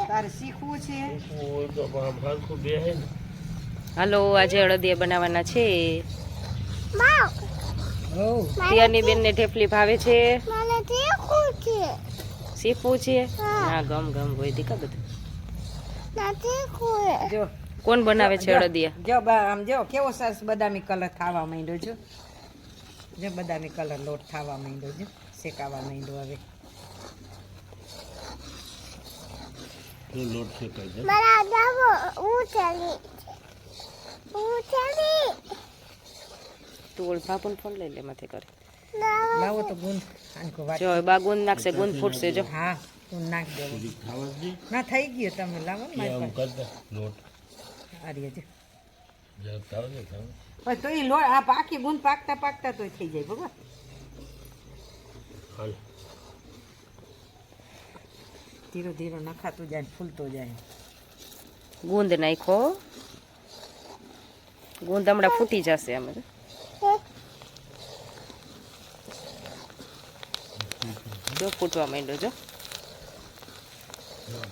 તારે શીખવું છે? હાલો, આજે અડદિયા બનાવવાના છે. પિયાની બેન ને ઢેફલી ભાવે છે. શીખવું છે? હા, ગમ ગમ હોય દીકા બધું. જો કોણ બનાવે છે અડદિયા? જો આમ જો કેવો સરસ બદામી કલર થવા માંડ્યો જો. જો બદામી કલર લોટ થવા માંડ્યો જો, શેકાવા માંડ્યો હવે. લોટ શેકાય છે. તું ઓળ ભાપુન ફોન લઈ લે માથે કરે. લાવો તો ગુંદ આંકો વાત. જો બા ગુંદ નાખશે, ગુંદ ફૂટશે જો. હા, ગુંદ નાખ દેવો. ખાવા દે ના થઈ ગયો, તમે લાવો ને આમ મારી કરતા લોટ પાસે. આ રહ્યો જો. જરા ખાવા દે ખાવા. પણ તો એ લોટ આ પાકી ગુંદ પાકતા પાકતા તોય થઈ જાય બરાબર. હાલ ધીરો ધીરો નખાતું જાય, ફૂલતો જાય. ગુંદ નાખો, ગુંદ હમણાં ફૂટી જશે. અમે જો ફૂટવા માંડ્યો જો.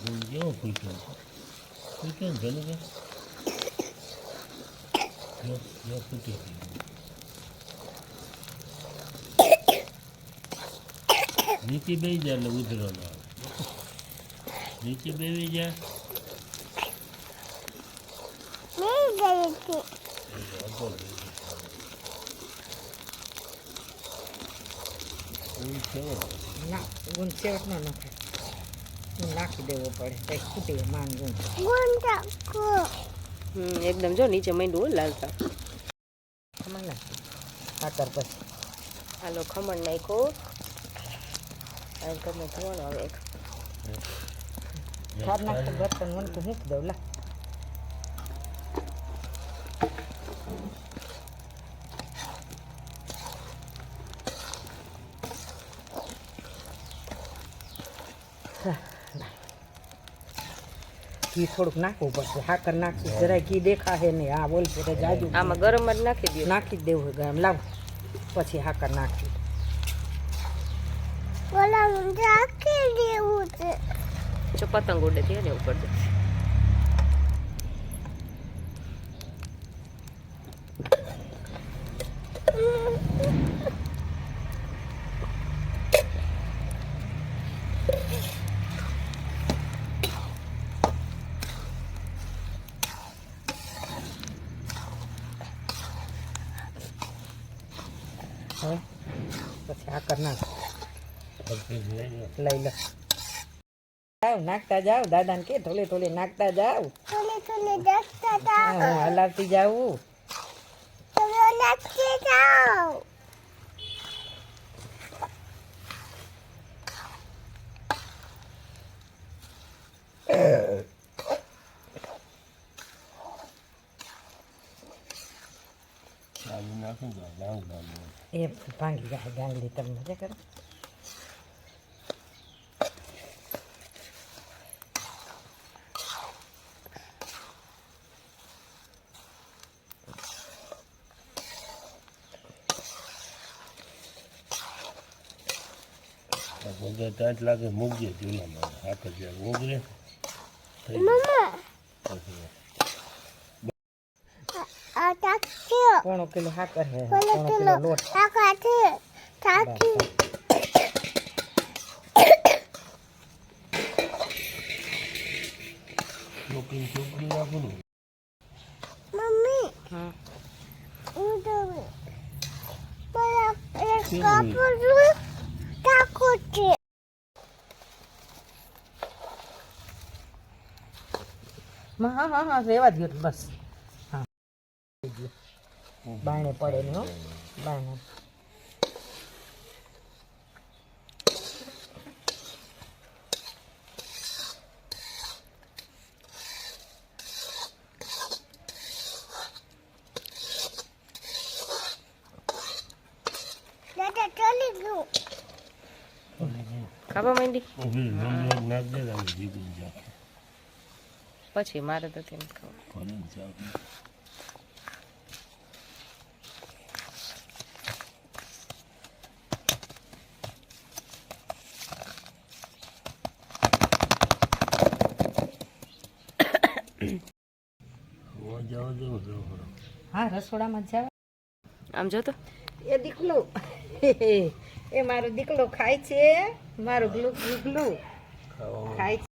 ગુંદ કેવો ફૂટ્યો છે? ફૂટ્યો ને ભલે કે જો ફૂટ્યો. નીચે બેસી જાય એટલે ઉધરો ના આવે. નીચે બેસી જાય ના ગુંદ સેવટ ન નખાય, ગુંદ નાખી દેવો પડે, કંઈક ફૂટી માન ગુંદ. એકદમ જો નીચે માંડ્યું લાલતા. ખમણ નાખ ખાતર પછી. હાલો, ખમણ નાખો. તમે ધોવાનો હવે એક ખાર નાખતો બર્તન વનકું મૂકી દઉં લા. ઘી થોડુંક નાખવું પડશે, હાકર નાખશું જરાય ઘી દેખાશે નહીં. હા બોલ છે જાજુ આમાં ગરમ જ નાખી દો. નાખી જ દેવું હોય ગરમ, લાવ પછી હાકર નાખી. જો પતંગ ઉડે છે ને ઉપર દે. હવે પછી હાકર નાખ લઈ લો. જાવ નાખતા જાવ, દાદાને કે થોલે થોલે નાખતા જાવ. હા હલાવતી જાવું. એ ભાંગી જાય ગાંગડી, તમે મજા કરો. ટાઈટ લાગે મૂકજે ચૂલામાં, હાકર જાય ઓગળે. પોણો કિલો હાકર હે, પોણો કિલો લોટ. ચોકડી ચોકડી આપું ને. હા હા હા રેવા દો બસ. હા બાયણે પડે ને હો, બાયણે. ખાવા માંડી નાખ દે જીગું જા. પછી મારે તો તેમ ખાવું. હા રસોડામાં જાવ. આમ જો તો એ દીકલો એ મારો દીકલો ખાય છે, મારો ગ્લુ ગ્લુ ગ્લુ ખાય છે.